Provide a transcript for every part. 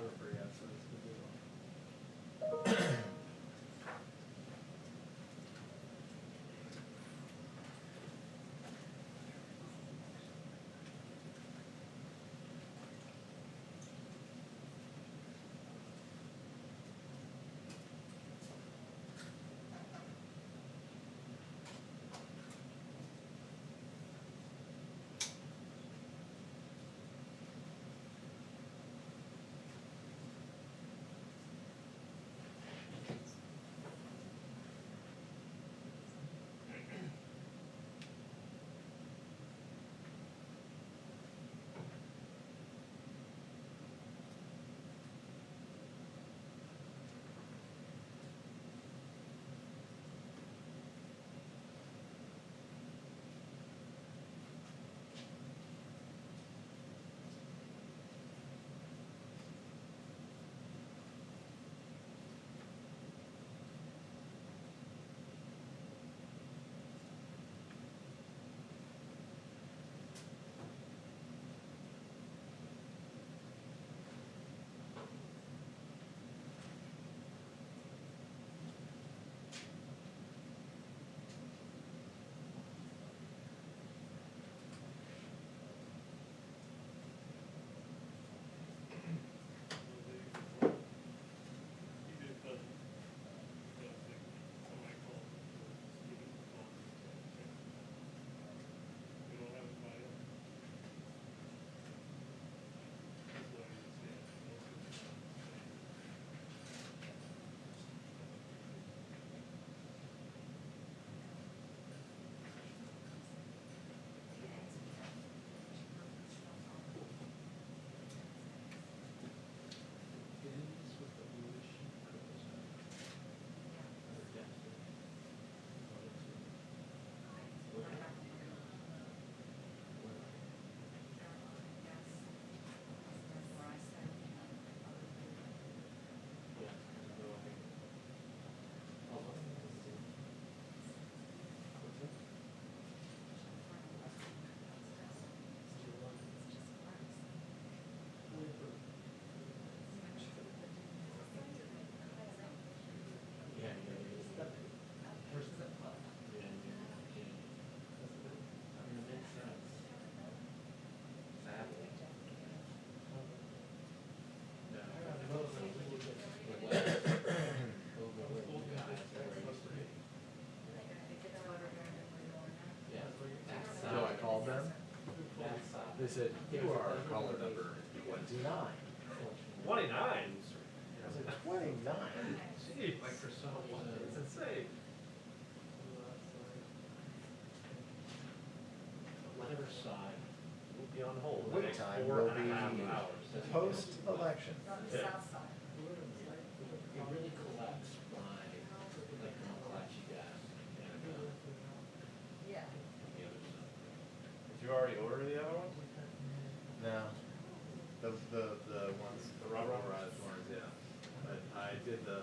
photographer yet, so it's a good deal. They said, you are caller number 29. 29? I was like, 29? Jeez. Microsoft. It's insane. Whatever side. We'll be on hold. Wait time will be post-election. Yeah. It really collects by, like, how much you got. Yeah. The other side. Did you already order the other ones? No. The ones, The rubberized ones, yeah. But I did the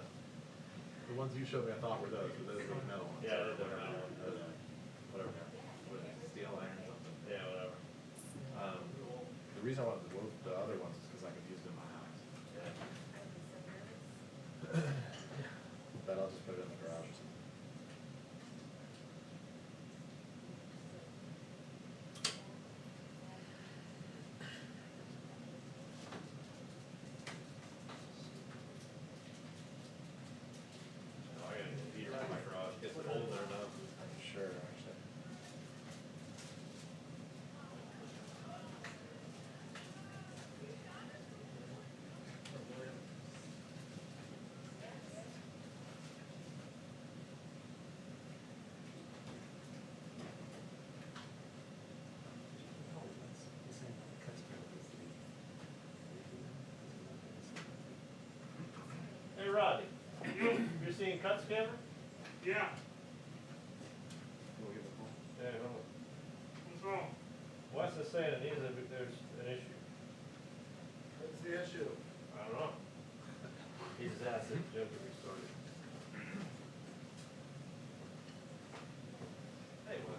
ones you showed me, I thought were those, but those were the metal ones. Yeah, they're the metal ones. Whatever. What is it, steel iron or something? Yeah, whatever. The reason I wanted the other ones is because I could use them in my house. But I'll just put it in the garage or something. Oh, I got a heater in my garage. Gets cold there now. Sure, actually. Hey, Rodney. You're seeing cut scammer? Yeah, We'll give it a call. Yeah, hold on. what's wrong? Wes is saying that there's an issue. What's the issue? I don't know. He just asked if Jim could restart it. Hey, Wes.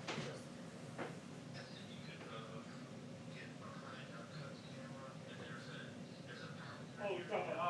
Oh, you're talking about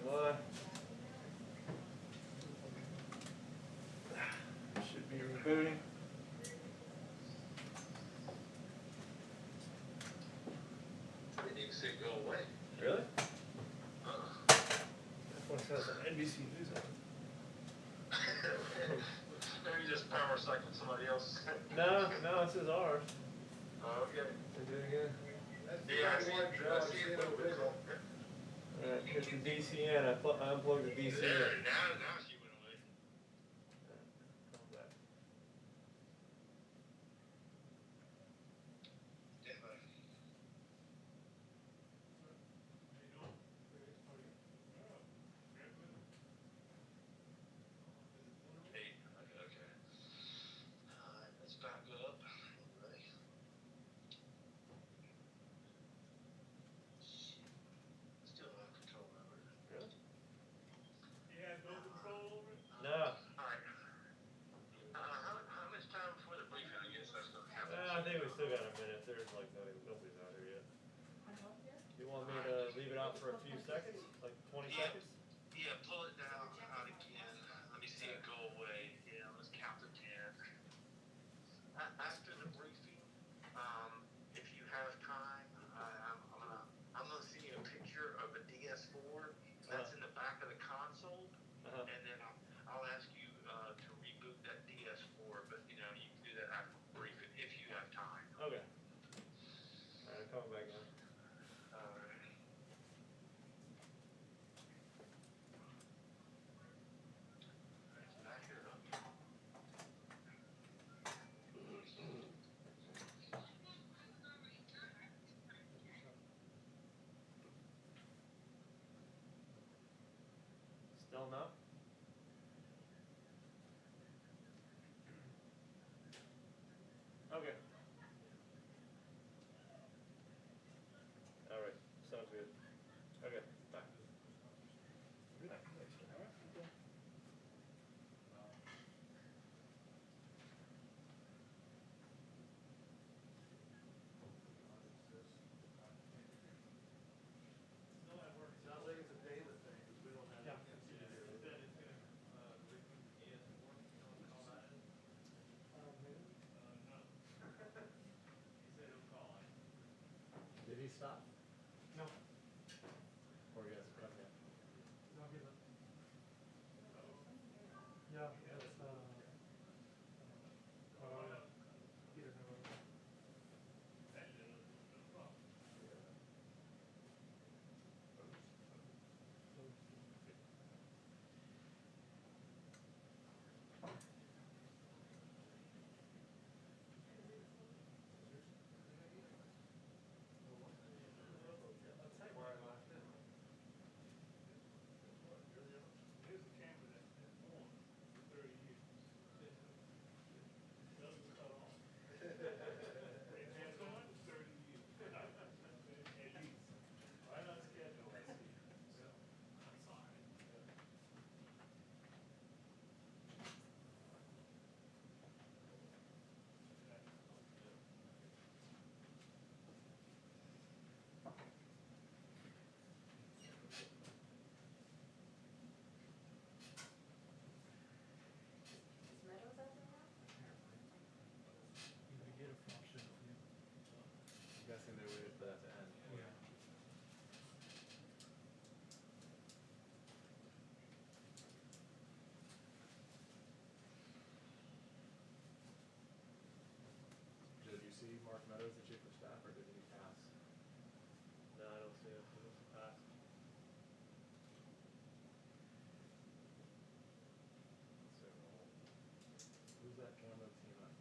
what? Should be rebooting. They need to see it go away. Really? Uh-uh. This one says NBC News on it. Maybe just power cycle somebody else. No, this is ours. Oh, okay. We're doing it. Yeah, I see it. I see it moving. Alright, here's the DCN. I unplugged the DCN. There, now she went away. Come back. Stand by. Eight. Okay. Alright, let's back up. Ready? Still don't have control over it. Really? He has no control over it? No. Alright. How much time before the briefing, I guess that's gonna happen? I think we still got a minute. There's like nobody's out here yet. You want me to leave it out for a few seconds? Like 20 seconds? Yeah, pull it down out again. Let me see it go away. Yeah, let's count to 10. After the briefing, if you have time, I'm gonna see a picture of a DS4 that's in the back of the console, and then I'll ask you to reboot that DS4. But you know, you can do that after the briefing if you have time. Okay. Alright, I'm coming back now. Alright. Back it up. Still no? Okay. Alright, sounds good. Okay, bye. Sounds like it's a daily thing, because we don't have anything to do. That is gonna, reboot the DS4, you know what call that is? No. He said he'll call it. Did he stop? No. Or he hasn't come yet? No, he left. Yeah, that's, Peter, no. I'll tell you where I left it. Here's the camera that's been on for 30 years. Doesn't cut off. It's been on for 30 years. At least. Right on schedule, I see. So, I'm sorry. Is Meadows out there now? You could get a function of him. I'm guessing they waited for that to end. Yeah. Did you see Mark Meadows, the chief of staff, or did he pass? No, I don't see it. It was passed. So, who's that camera team at?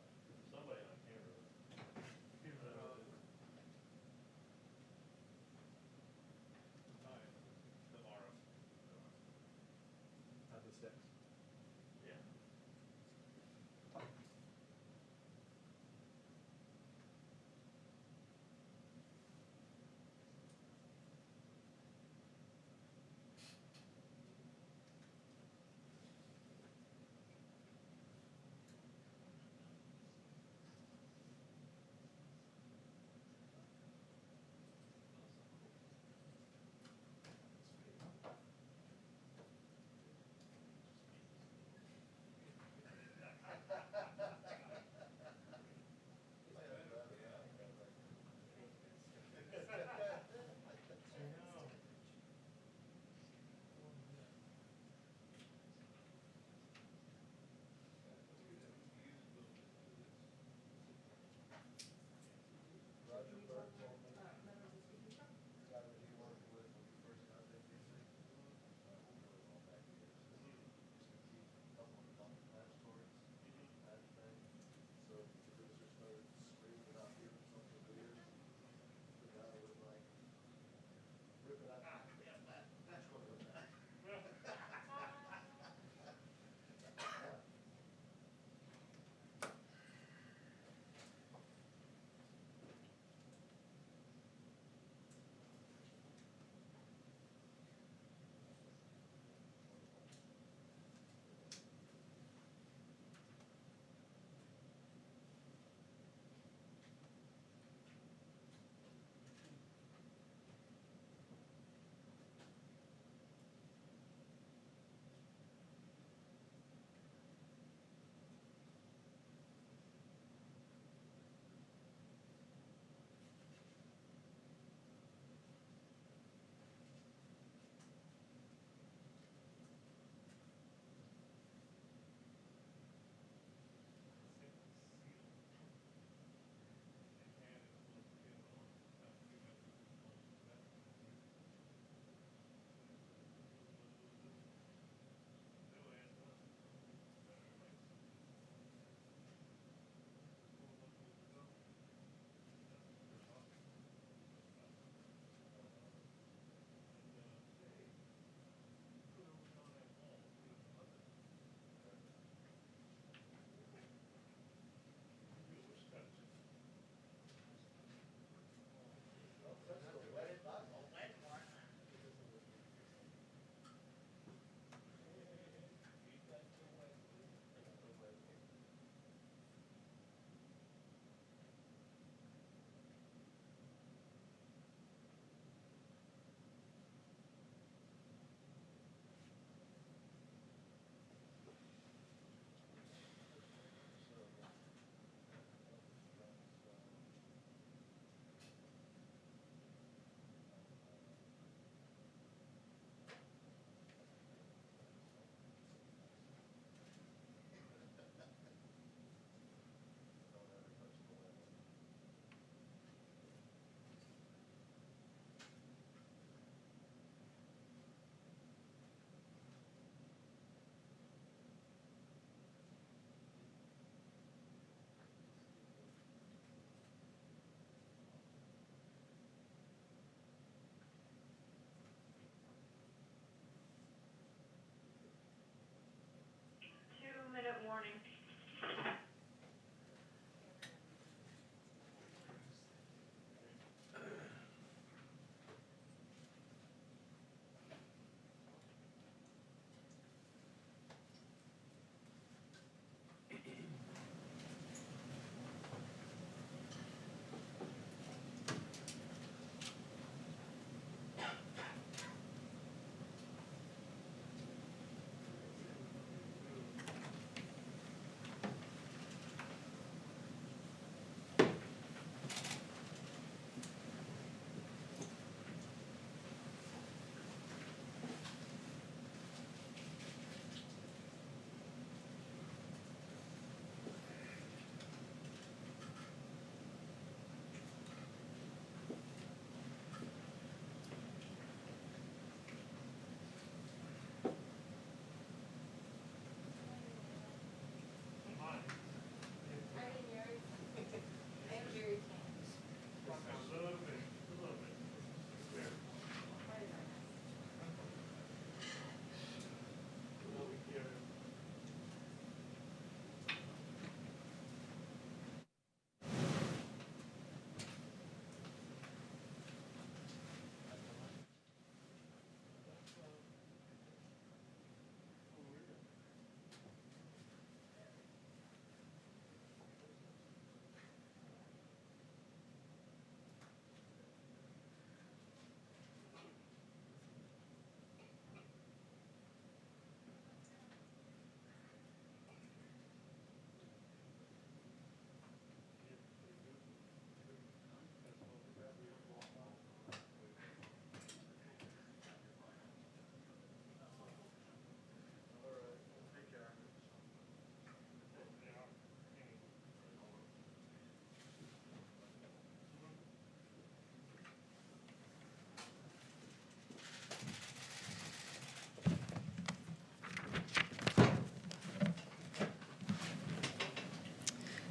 Somebody on camera. Tomorrow. At the sticks? Yeah.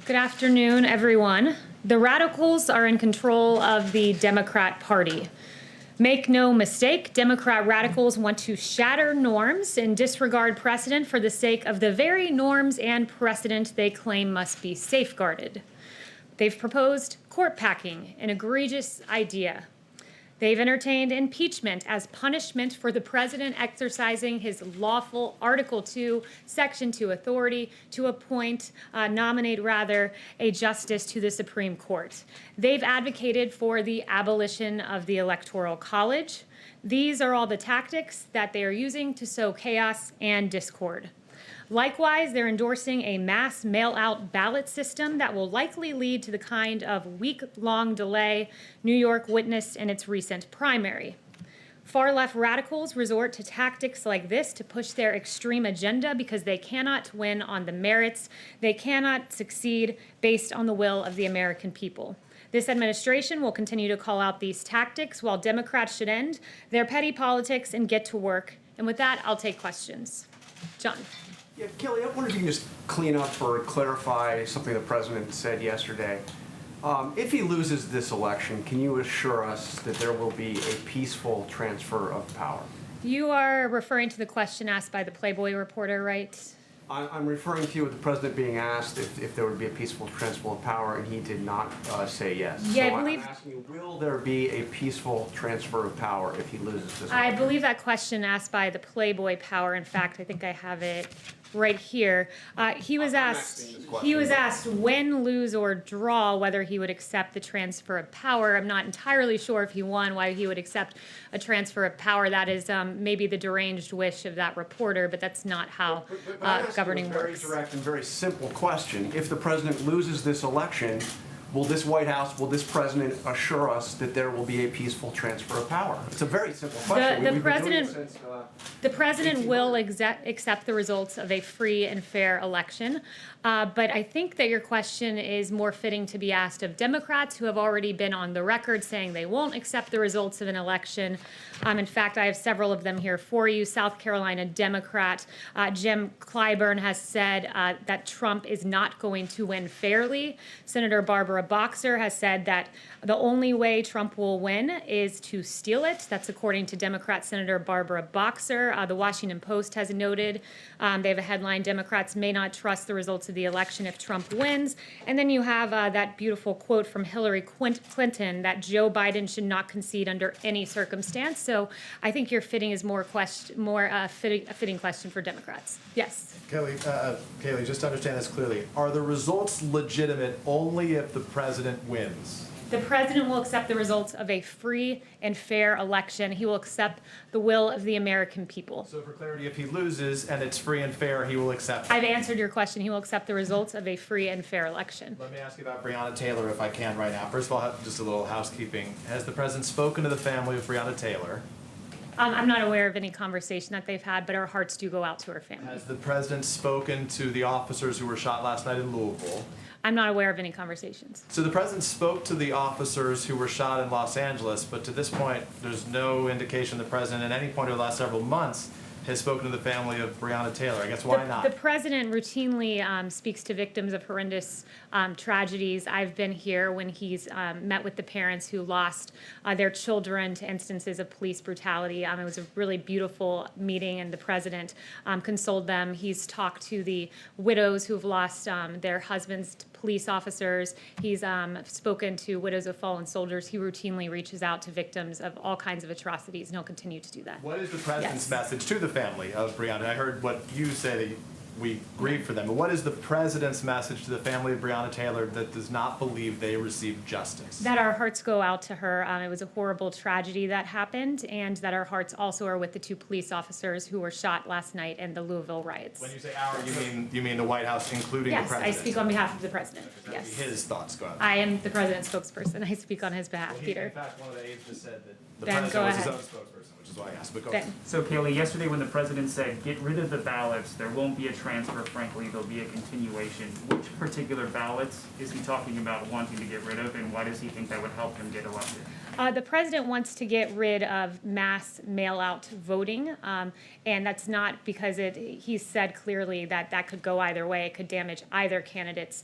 Good afternoon, everyone. The radicals are in control of the Democrat Party. Make no mistake, Democrat radicals want to shatter norms and disregard precedent for the sake of the very norms and precedent they claim must be safeguarded. They've proposed court packing, an egregious idea. They've entertained impeachment as punishment for the president exercising his lawful Article 2, Section 2 authority to nominate a justice to the Supreme Court. They've advocated for the abolition of the Electoral College. These are all the tactics that they are using to sow chaos and discord. Likewise, they're endorsing a mass mail-out ballot system that will likely lead to the kind of week-long delay New York witnessed in its recent primary. Far-left radicals resort to tactics like this to push their extreme agenda because they cannot win on the merits. They cannot succeed based on the will of the American people. This administration will continue to call out these tactics while Democrats should end their petty politics and get to work. And with that, I'll take questions. John. Yeah, Kelly, I wonder if you can just clean up or clarify something the president said yesterday. If he loses this election, can you assure us that there will be a peaceful transfer of power? You are referring to the question asked by the Playboy reporter, right? I'm referring to you with the president being asked if there would be a peaceful transfer of power, and he did not say yes. Yeah, so I believe. I'm asking you, will there be a peaceful transfer of power if he loses this election? I believe that question asked by the Playboy Power. In fact, I think I have it right here. He was asked when, lose, or draw whether he would accept the transfer of power. I'm not entirely sure if he won why he would accept a transfer of power. That is maybe the deranged wish of that reporter, but that's not how governing works. Very direct and very simple question. If the president loses this election, will this White House, will this president assure us that there will be a peaceful transfer of power? It's a very simple question. The president will accept the results of a free and fair election. But I think that your question is more fitting to be asked of Democrats who have already been on the record saying they won't accept the results of an election. In fact, I have several of them here for you. South Carolina Democrat Jim Clyburn has said that Trump is not going to win fairly. Senator Barbara Boxer has said that the only way Trump will win is to steal it. That's according to Democrat Senator Barbara Boxer. The Washington Post has noted, they have a headline, Democrats may not trust the results of the election if Trump wins. And then you have that beautiful quote from Hillary Clinton that Joe Biden should not concede under any circumstance. So I think your fitting is a fitting question for Democrats. Yes. Kayleigh, just to understand this clearly, are the results legitimate only if the president wins? The president will accept the results of a free and fair election. He will accept the will of the American people. So for clarity, if he loses and it's free and fair, he will accept it? I've answered your question. He will accept the results of a free and fair election. Let me ask you about Breonna Taylor, if I can, right now. First of all, just a little housekeeping. Has the president spoken to the family of Breonna Taylor? I'm not aware of any conversation that they've had, but our hearts do go out to her family. Has the president spoken to the officers who were shot last night in Louisville? I'm not aware of any conversations. So the president spoke to the officers who were shot in Los Angeles, but to this point, there's no indication the president at any point over the last several months has spoken to the family of Breonna Taylor. I guess why not? The president routinely speaks to victims of horrendous tragedies. I've been here when he's met with the parents who lost their children to instances of police brutality. It was a really beautiful meeting, and the president consoled them. He's talked to the widows who've lost their husbands to police officers. He's spoken to widows of fallen soldiers. He routinely reaches out to victims of all kinds of atrocities, and he'll continue to do that. What is the president's message to the family of Breonna? I heard what you say, that we grieve for them, but what is the president's message to the family of Breonna Taylor that does not believe they received justice? That our hearts go out to her. It was a horrible tragedy that happened, and that our hearts also are with the two police officers who were shot last night in the Louisville riots. When you say our, you mean the White House, including the president? Yes, I speak on behalf of the president. Yes. His thoughts go out. I am the president's spokesperson. I speak on his behalf, Peter. In fact, one of the aides just said that the Ben, president was his go own spokesperson, which is why I asked. But go Ben. ahead. So, Kayleigh, yesterday when the president said, get rid of the ballots, there won't be a transfer, frankly, there'll be a continuation. Which particular ballots is he talking about wanting to get rid of, and why does he think that would help him get elected? The president wants to get rid of mass mail-out voting, and that's not because he said clearly that that could go either way. It could damage either candidate's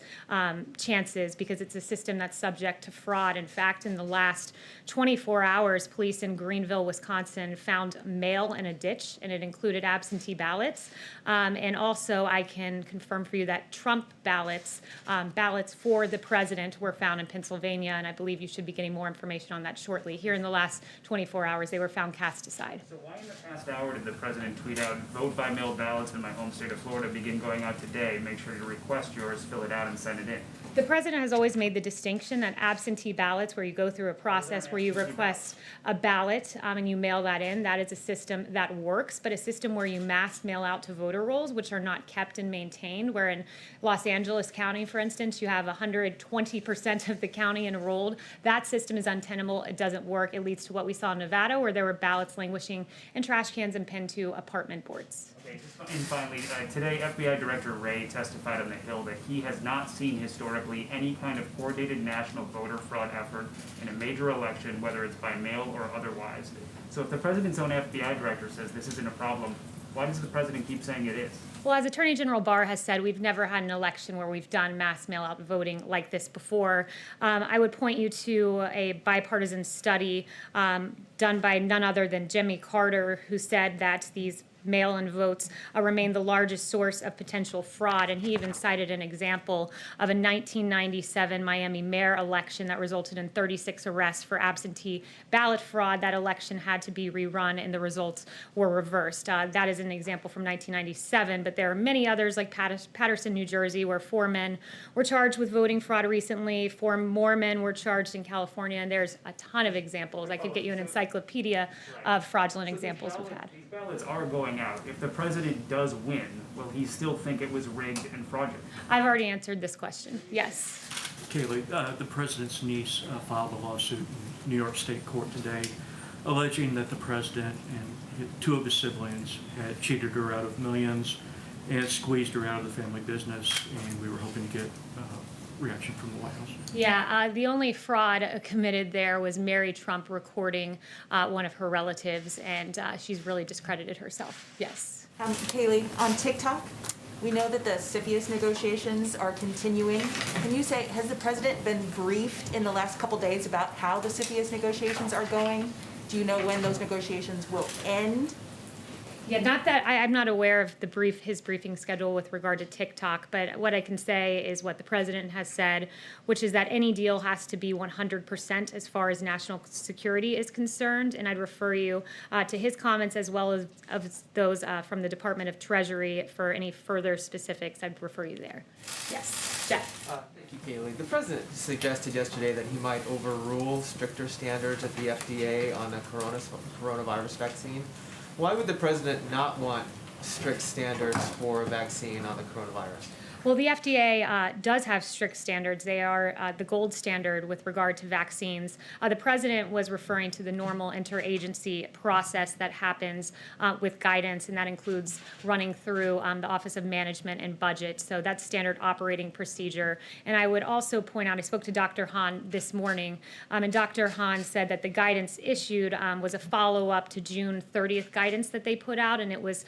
chances because it's a system that's subject to fraud. In fact, in the last 24 hours, police in Greenville, Wisconsin found mail in a ditch, and it included absentee ballots. And also, I can confirm for you that Trump ballots, ballots for the president, were found in Pennsylvania, and I believe you should be getting more information on that shortly. Here in the last 24 hours, they were found cast aside. So why in the past hour did the president tweet out, vote by mail ballots in my home state of Florida begin going out today, make sure to request yours, fill it out, and send it in? The president has always made the distinction that absentee ballots, where you go through a process where you request a ballot and you mail that in, that is a system that works, but a system where you mass mail out to voter rolls, which are not kept and maintained, where in Los Angeles County, for instance, you have 120% of the county enrolled. That system is untenable. It doesn't work. It leads to what we saw in Nevada, where there were ballots languishing in trash cans and pinned to apartment boards. Okay, and finally, today FBI Director Wray testified on the Hill that he has not seen historically any kind of coordinated national voter fraud effort in a major election, whether it's by mail or otherwise. So if the president's own FBI director says this isn't a problem, why does the president keep saying it is? Well, as Attorney General Barr has said, we've never had an election where we've done mass mail-out voting like this before. I would point you to a bipartisan study done by none other than Jimmy Carter, who said that these mail-in votes remain the largest source of potential fraud, and he even cited an example of a 1997 Miami mayor election that resulted in 36 arrests for absentee ballot fraud. That election had to be rerun, and the results were reversed. That is an example from 1997, but there are many others, like Patterson, New Jersey, where 4 men were charged with voting fraud recently. 4 more men were charged in California, and there's a ton of examples. I could get you an encyclopedia of fraudulent examples we've had. These ballots are going out. If the president does win, will he still think it was rigged and fraudulent? I've already answered this question. Yes. Kayleigh, the president's niece filed a lawsuit in New York State Court today alleging that the president and 2 of his siblings had cheated her out of millions and squeezed her out of the family business, and we were hoping to get reaction from the White House. Yeah, the only fraud committed there was Mary Trump recording one of her relatives, and she's really discredited herself. Yes. Kayleigh, on TikTok, we know that the CFIUS negotiations are continuing. Can you say, has the president been briefed in the last couple days about how the CFIUS negotiations are going? Do you know when those negotiations will end? Yeah, not that I'm not aware of his briefing schedule with regard to TikTok, but what I can say is what the president has said, which is that any deal has to be 100% as far as national security is concerned, and I'd refer you to his comments as well as those from the Department of Treasury for any further specifics. I'd refer you there. Yes, Jeff. Thank you, Kayleigh. The president suggested yesterday that he might overrule stricter standards at the FDA on the coronavirus vaccine. Why would the president not want strict standards for a vaccine on the coronavirus? Well, the FDA does have strict standards. They are the gold standard with regard to vaccines. The president was referring to the normal interagency process that happens with guidance, and that includes running through the Office of Management and Budget. So that's standard operating procedure. And I would also point out, I spoke to Dr. Hahn this morning, and Dr. Hahn said that the guidance issued was a follow-up to June 30th guidance that they put out, and it was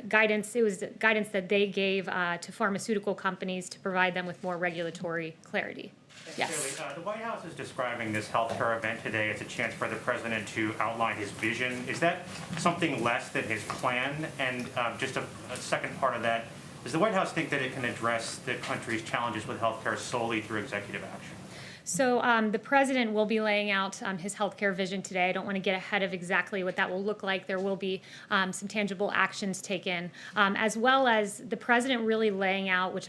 guidance that they gave to pharmaceutical companies to provide them with more regulatory clarity. Yes. The White House is describing this healthcare event today as a chance for the president to outline his vision. Is that something less than his plan? And just a second part of that, does the White House think that it can address the country's challenges with healthcare solely through executive action? So the president will be laying out his healthcare vision today. I don't want to get ahead of exactly what that will look like. There will be some tangible actions taken, as well as the president really laying out,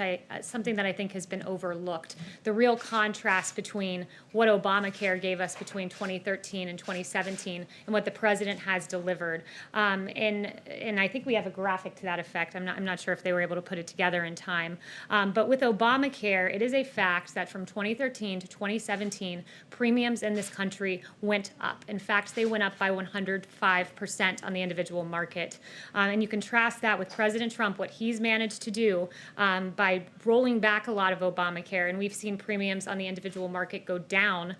something that I think has been overlooked, the real contrast between what Obamacare gave us between 2013 and 2017 and what the president has delivered. And I think we have a graphic to that effect. I'm not sure if they were able to put it together in time. But with Obamacare, it is a fact that from 2013 to 2017, premiums in this country went up. In fact, they went up by 105% on the individual market. And you contrast that with President Trump, what he's managed to do by rolling back a lot of Obamacare, and we've seen premiums on the individual market go down.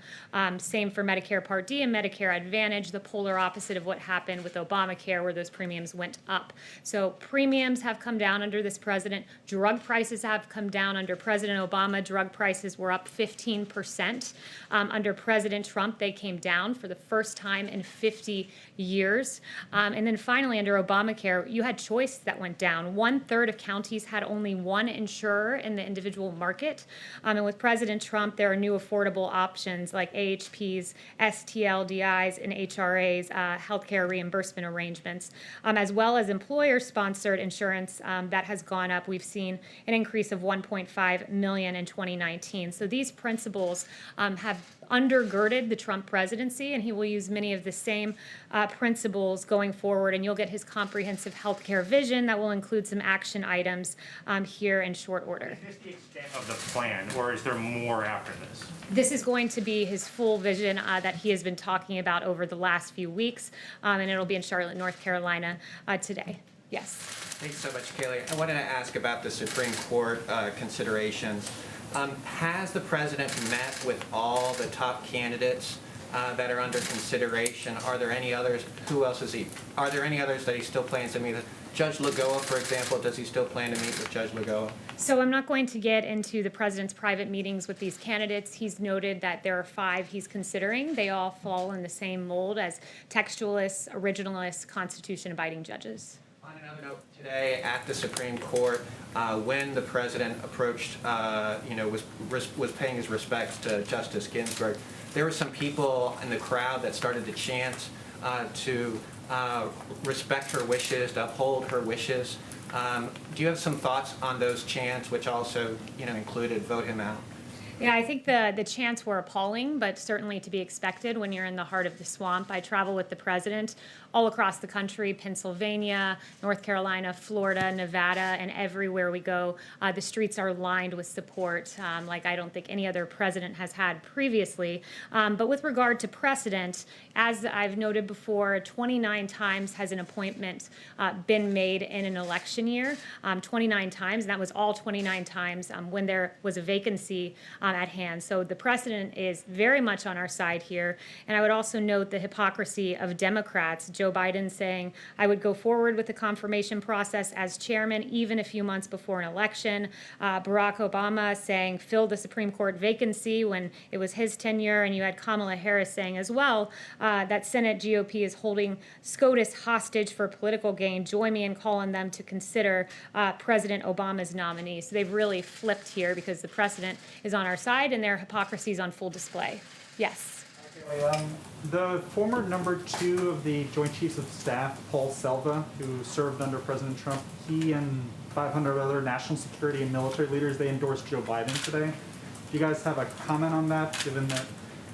Same for Medicare Part D and Medicare Advantage, the polar opposite of what happened with Obamacare, where those premiums went up. So premiums have come down under this president. Drug prices have come down under President Obama. Drug prices were up 15%. Under President Trump, they came down for the first time in 50 years. And then finally, under Obamacare, you had choice that went down. 1/3 of counties had only one insurer in the individual market. And with President Trump, there are new affordable options like AHPs, STLDIs, and HRAs, healthcare reimbursement arrangements, as well as employer-sponsored insurance that has gone up. We've seen an increase of 1.5 million in 2019. So these principles have undergirded the Trump presidency, and he will use many of the same principles going forward, and you'll get his comprehensive healthcare vision that will include some action items here in short order. Is this the extent of the plan, or is there more after this? This is going to be his full vision that he has been talking about over the last few weeks, and it'll be in Charlotte, North Carolina today. Yes. Thanks so much, Kayleigh. I wanted to ask about the Supreme Court considerations. Has the president met with all the top candidates that are under consideration? Are there any others? Who else is he? Are there any others that he still plans to meet with? Judge Lagoa, for example, does he still plan to meet with Judge Lagoa? So I'm not going to get into the president's private meetings with these candidates. He's noted that there are 5 he's considering. They all fall in the same mold as textualists, originalists, Constitution-abiding judges. On another note, today at the Supreme Court, when the president approached, was paying his respects to Justice Ginsburg, there were some people in the crowd that started to chant to respect her wishes, to uphold her wishes. Do you have some thoughts on those chants, which also, included vote him out? Yeah, I think the chants were appalling, but certainly to be expected when you're in the heart of the swamp. I travel with the president all across the country, Pennsylvania, North Carolina, Florida, Nevada, and everywhere we go, the streets are lined with support like I don't think any other president has had previously. But with regard to precedent, as I've noted before, 29 times has an appointment been made in an election year, 29 times, and that was all 29 times when there was a vacancy at hand. So the precedent is very much on our side here. And I would also note the hypocrisy of Democrats. Joe Biden saying, I would go forward with the confirmation process as chairman even a few months before an election. Barack Obama saying, fill the Supreme Court vacancy when it was his tenure. And you had Kamala Harris saying as well that Senate GOP is holding SCOTUS hostage for political gain. Join me in calling them to consider President Obama's nominee. So they've really flipped here because the precedent is on our side and their hypocrisy is on full display. Yes. The former #2 of the Joint Chiefs of Staff, Paul Selva, who served under President Trump, he and 500 other national security and military leaders, they endorsed Joe Biden today. Do you guys have a comment on that, given that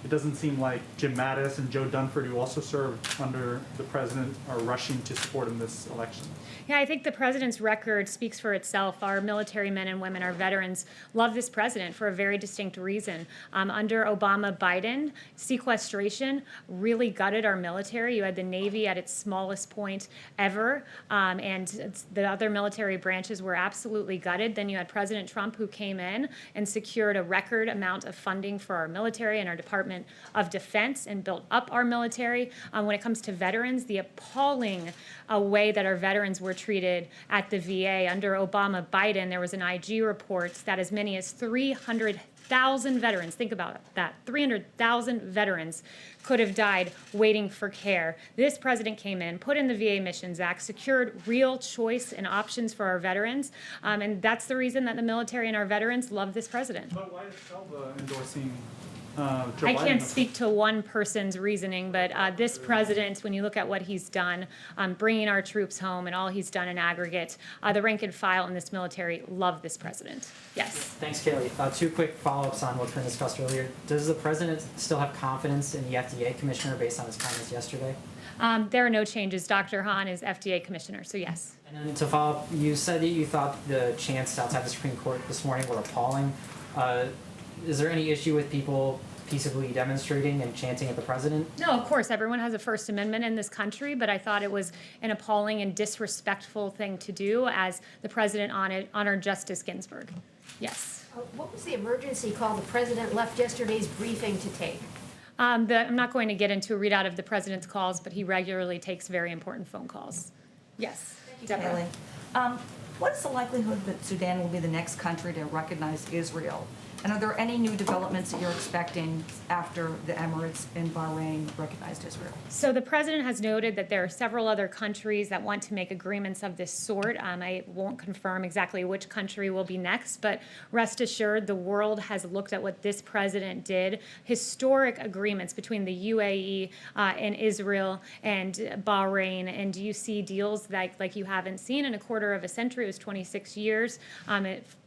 it doesn't seem like Jim Mattis and Joe Dunford, who also served under the president, are rushing to support him this election? Yeah, I think the president's record speaks for itself. Our military men and women, our veterans, love this president for a very distinct reason. Under Obama, Biden, sequestration really gutted our military. You had the Navy at its smallest point ever, and the other military branches were absolutely gutted. Then you had President Trump, who came in and secured a record amount of funding for our military and our Department of Defense and built up our military. When it comes to veterans, the appalling way that our veterans were treated at the VA. Under Obama, Biden, there was an IG report that as many as 300,000 veterans, think about that, 300,000 veterans could have died waiting for care. This president came in, put in the VA Missions Act, secured real choice and options for our veterans, and that's the reason that the military and our veterans love this president. But why is Selva endorsing Joe Biden? I can't speak to one person's reasoning, but this president, when you look at what he's done, bringing our troops home and all he's done in aggregate, the rank and file in this military love this president. Yes. Thanks, Kayleigh. 2 quick follow-ups on what's been discussed earlier. Does the president still have confidence in the FDA commissioner based on his comments yesterday? There are no changes. Dr. Hahn is FDA commissioner, so yes. And then to follow up, you said that you thought the chants outside the Supreme Court this morning were appalling. is there any issue with people peaceably demonstrating and chanting at the president? No, of course, everyone has a First Amendment in this country, but I thought it was an appalling and disrespectful thing to do as the president honored Justice Ginsburg. Yes. What was the emergency call the president left yesterday's briefing to take? I'm not going to get into a readout of the president's calls, but he regularly takes very important phone calls. Yes. Thank you, Kayleigh. What is the likelihood that Sudan will be the next country to recognize Israel? And are there any new developments that you're expecting after the Emirates and Bahrain recognized Israel? So the president has noted that there are several other countries that want to make agreements of this sort. I won't confirm exactly which country will be next, but rest assured the world has looked at what this president did. Historic agreements between the UAE and Israel and Bahrain, and you see deals like you haven't seen in a quarter of a century. It was 26 years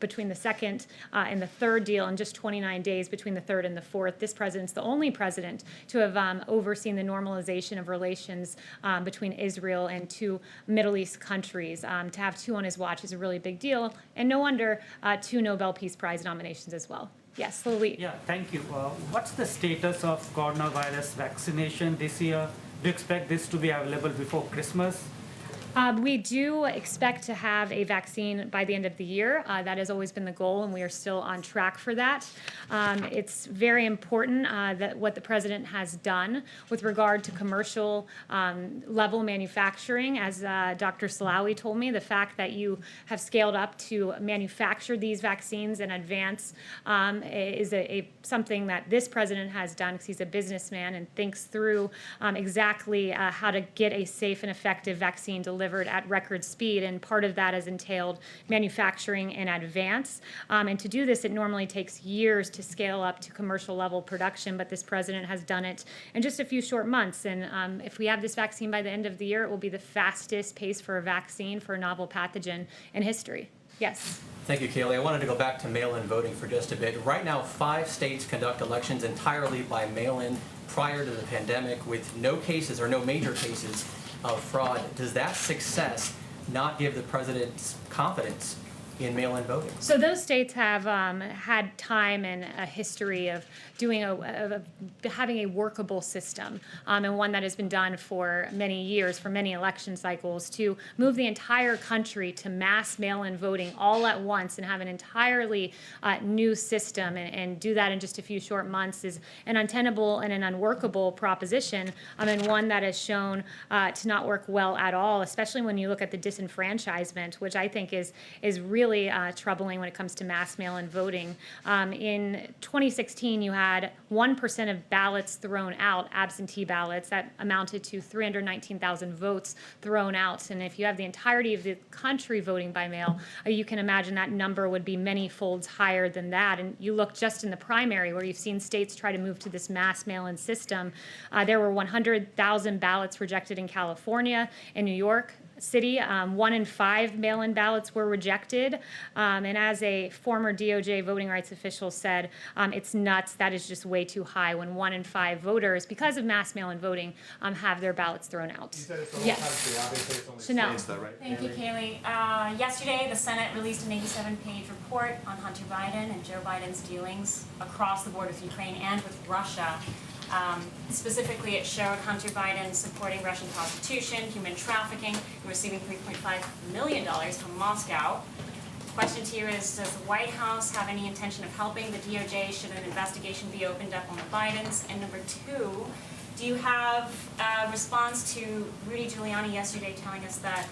between the second and the third deal, in just 29 days between the third and the fourth. This president's the only president to have overseen the normalization of relations between Israel and two Middle East countries. To have two on his watch is a really big deal, and no wonder 2 Nobel Peace Prize nominations as well. Yes, Lily. Yeah, thank you. What's the status of coronavirus vaccination this year? Do you expect this to be available before Christmas? We do expect to have a vaccine by the end of the year. That has always been the goal, and we are still on track for that. It's very important that what the president has done with regard to commercial level manufacturing. As Dr. Salawi told me, the fact that you have scaled up to manufacture these vaccines in advance is something that this president has done, because he's a businessman and thinks through exactly how to get a safe and effective vaccine delivered at record speed, and part of that has entailed manufacturing in advance. And to do this, it normally takes years to scale up to commercial level production, but this president has done it in just a few short months. And if we have this vaccine by the end of the year, it will be the fastest pace for a vaccine for a novel pathogen in history. Yes. Thank you, Kayleigh. I wanted to go back to mail-in voting for just a bit. Right now, 5 states conduct elections entirely by mail-in prior to the pandemic with no cases or no major cases of fraud. Does that success not give the president confidence in mail-in voting? So those states have had time and a history of doing having a workable system, and one that has been done for many years, for many election cycles, to move the entire country to mass mail-in voting all at once and have an entirely new system, and do that in just a few short months is an untenable and an unworkable proposition, and one that has shown to not work well at all, especially when you look at the disenfranchisement, which I think is really troubling when it comes to mass mail-in voting. In 2016, you had 1% of ballots thrown out, absentee ballots, that amounted to 319,000 votes thrown out. And if you have the entirety of the country voting by mail, you can imagine that number would be many folds higher than that. And you look just in the primary, where you've seen states try to move to this mass mail-in system. There were 100,000 ballots rejected in California, in New York City. 1 in 5 mail-in ballots were rejected. And as a former DOJ voting rights official said, it's nuts. That is just way too high when 1 in 5 voters, because of mass mail-in voting, have their ballots thrown out. You said it's the whole Yes. country, obviously it's only Chanel. states though, right? Thank you, Kayleigh. Yesterday, the Senate released an 87-page report on Hunter Biden and Joe Biden's dealings across the board with Ukraine and with Russia. Specifically, it showed Hunter Biden supporting Russian prostitution, human trafficking, and receiving $3.5 million from Moscow. The question to you is, does the White House have any intention of helping the DOJ should an investigation be opened up on the Bidens? And number 2, do you have a response to Rudy Giuliani yesterday telling us that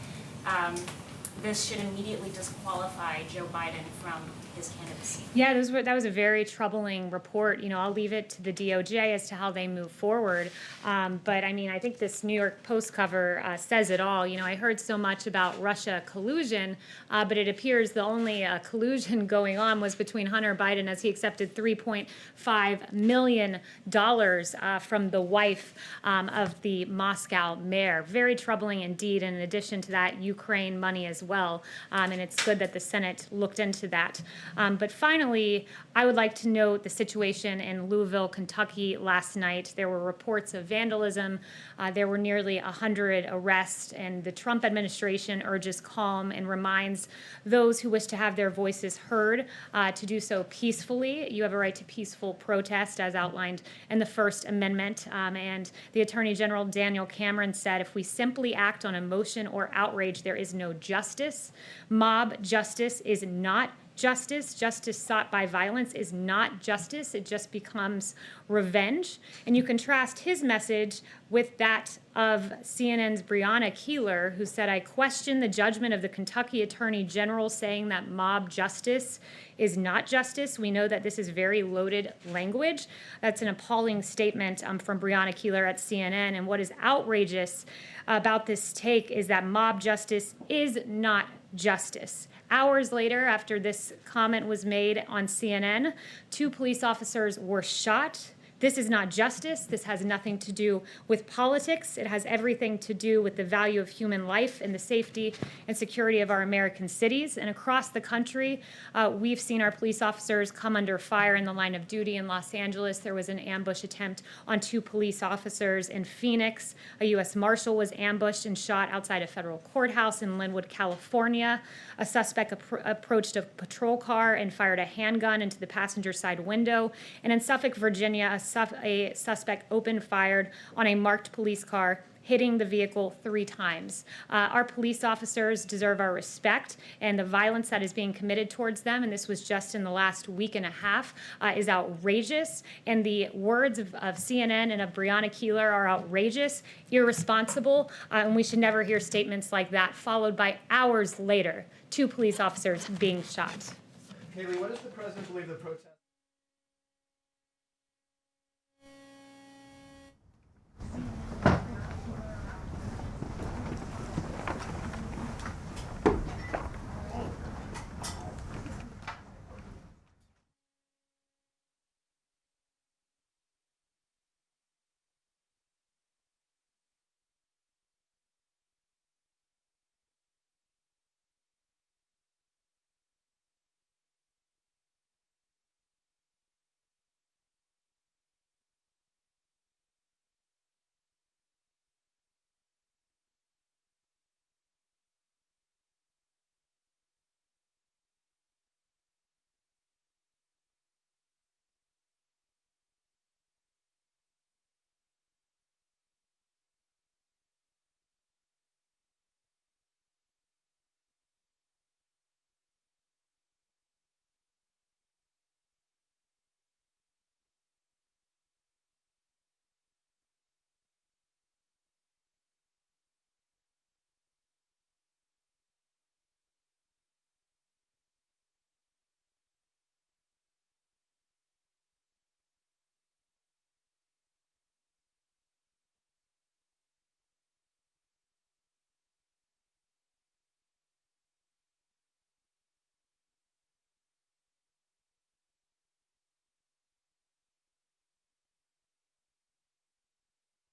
this should immediately disqualify Joe Biden from his candidacy? Yeah, that was a very troubling report. You know, I'll leave it to the DOJ as to how they move forward. But I mean, I think this New York Post cover says it all. You know, I heard so much about Russia collusion, but it appears the only collusion going on was between Hunter Biden, as he accepted $3.5 million from the wife of the Moscow mayor. Very troubling indeed. And in addition to that, Ukraine money as well. And it's good that the Senate looked into that. But finally, I would like to note the situation in Louisville, Kentucky last night. There were reports of vandalism. There were nearly 100 arrests, and the Trump administration urges calm and reminds those who wish to have their voices heard to do so peacefully. You have a right to peaceful protest as outlined in the First Amendment. And the Attorney General Daniel Cameron said, if we simply act on emotion or outrage, there is no justice. Mob justice is not justice. Justice sought by violence is not justice. It just becomes revenge. And you contrast his message with that of CNN's Breonna Keeler, who said, I question the judgment of the Kentucky Attorney General saying that mob justice is not justice. We know that this is very loaded language. That's an appalling statement from Breonna Keeler at CNN. And what is outrageous about this take is that mob justice is not justice. Hours later, after this comment was made on CNN, 2 police officers were shot. This is not justice. This has nothing to do with politics. It has everything to do with the value of human life and the safety and security of our American cities. And across the country, we've seen our police officers come under fire in the line of duty. In Los Angeles, there was an ambush attempt on 2 police officers. In Phoenix, a U.S. Marshal was ambushed and shot outside a federal courthouse. In Linwood, California, a suspect approached a patrol car and fired a handgun into the passenger side window. And in Suffolk, Virginia, a suspect opened fire on a marked police car, hitting the vehicle 3 times. Our police officers deserve our respect, and the violence that is being committed towards them, and this was just in the last week and a half, is outrageous. And the words of CNN and of Breonna Keeler are outrageous, irresponsible, and we should never hear statements like that, followed by hours later, 2 police officers being shot. Kayleigh, what does the president believe the protest?